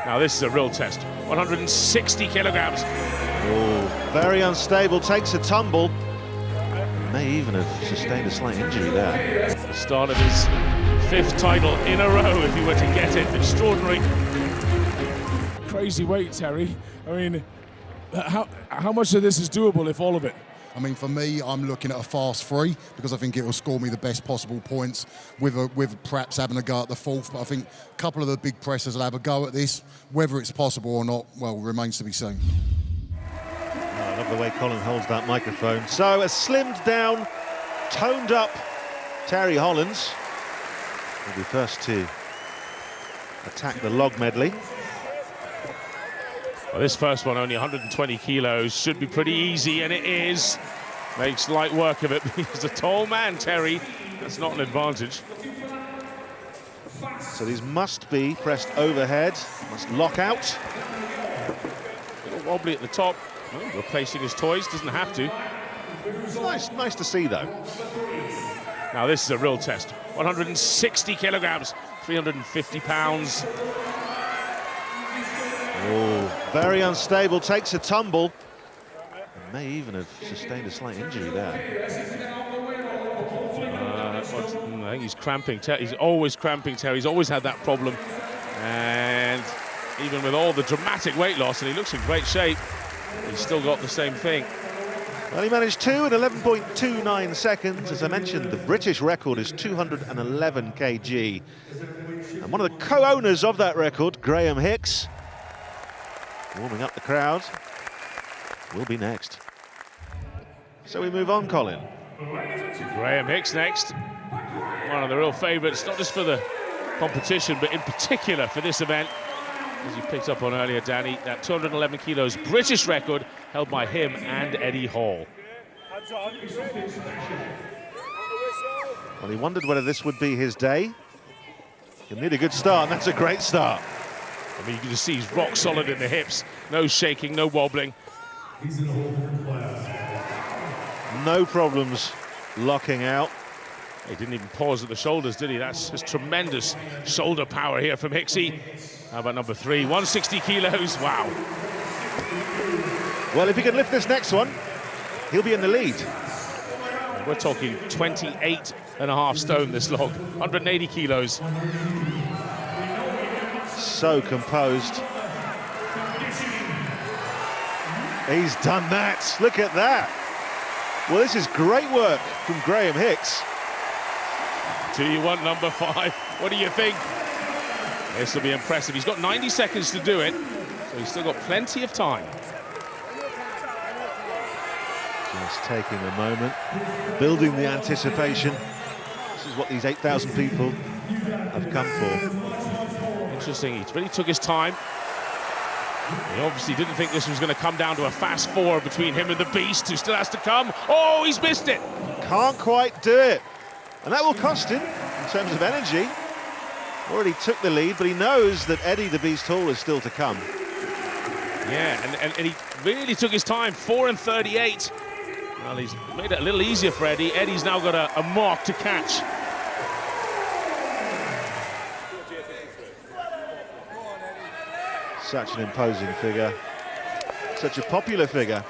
Now this is a real test. 160 kilograms. Oh, very unstable, takes a tumble. May even have sustained a slight injury there. The start of his 5th title in a row, if he were to get it. Extraordinary. Crazy weight, Terry. I mean, how much of this is doable, if all of it? I mean, for me, I'm looking at a fast 3 because I think it will score me the best possible points with perhaps having a go at the 4th. But I think a couple of the big pressers will have a go at this. Whether it's possible or not, well, remains to be seen. I love the way Colin holds that microphone. So a slimmed down, toned up Terry Hollands will be first to attack the log medley. Well, this first one, only 120 kilos, should be pretty easy, and it is. Makes light work of it. He's a tall man, Terry. That's not an advantage. So these must be pressed overhead, must lock out. A little wobbly at the top. Oh, replacing his toys, doesn't have to. It's nice to see, though. Now this is a real test. 160 kilograms, 350 pounds. Oh, very unstable, takes a tumble. And may even have sustained a slight injury there. I think he's cramping. He's always cramping, Terry. He's always had that problem. And even with all the dramatic weight loss, and he looks in great shape, he's still got the same thing. Well, he managed 2 in 11.29 seconds. As I mentioned, the British record is 211 kg. And one of the co-owners of that record, Graham Hicks, warming up the crowd, will be next. So we move on, Colin. Graham Hicks next. One of the real favourites, not just for the competition, but in particular for this event. As you picked up on earlier, Danny, that 211 kilos British record held by him and Eddie Hall. Well, he wondered whether this would be his day. He'll need a good start, and that's a great start. I mean, you can just see he's rock solid in the hips. No shaking, no wobbling. No problems locking out. He didn't even pause at the shoulders, did he? That's just tremendous shoulder power here from Hicksy. How about number 3? 160 kilos, wow. Well, if he can lift this next one, he'll be in the lead. We're talking 28.5 stone, this log, 180 kilos. So composed. He's done that. Look at that. Well, this is great work from Graham Hicks. Do you want number 5? What do you think? This will be impressive. He's got 90 seconds to do it, so he's still got plenty of time. Just taking a moment, building the anticipation. This is what these 8,000 people have come for. Interesting, he really took his time. He obviously didn't think this was going to come down to a fast 4 between him and the Beast, who still has to come. Oh, he's missed it! Can't quite do it. And that will cost him in terms of energy. Already took the lead, but he knows that Eddie the Beast Hall is still to come. Yeah, and he really took his time, 4 and 38. Well, he's made it a little easier for Eddie. Eddie's now got a mark to catch. Such an imposing figure. Such a popular figure.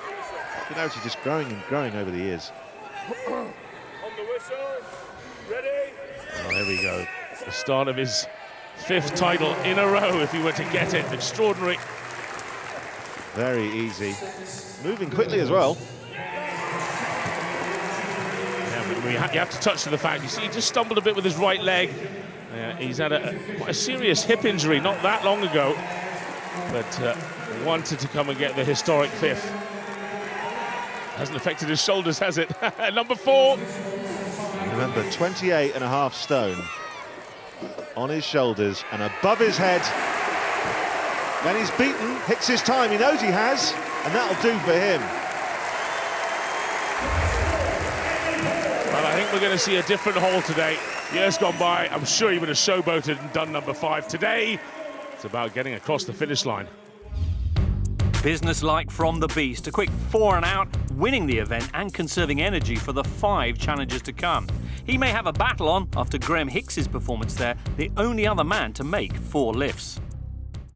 You know, he's just growing and growing over the years. Oh, there we go. The start of his 5th title in a row, if he were to get it. Extraordinary. Very easy. Moving quickly as well. Yeah, you have to touch to the fact, you see, he just stumbled a bit with his right leg. He's had quite a serious hip injury not that long ago, but wanted to come and get the historic 5th. Hasn't affected his shoulders, has it? Number 4. Remember, 28.5 stone on his shoulders and above his head. Then he's beaten, hits his time, he knows he has, and that'll do for him. Well, I think we're going to see a different Hall today. Years gone by, I'm sure he would have showboated and done number 5. Today, it's about getting across the finish line. Business-like from the Beast, a quick 4 and out, winning the event and conserving energy for the 5 challenges to come. He may have a battle on after Graham Hicks's performance there, the only other man to make 4 lifts.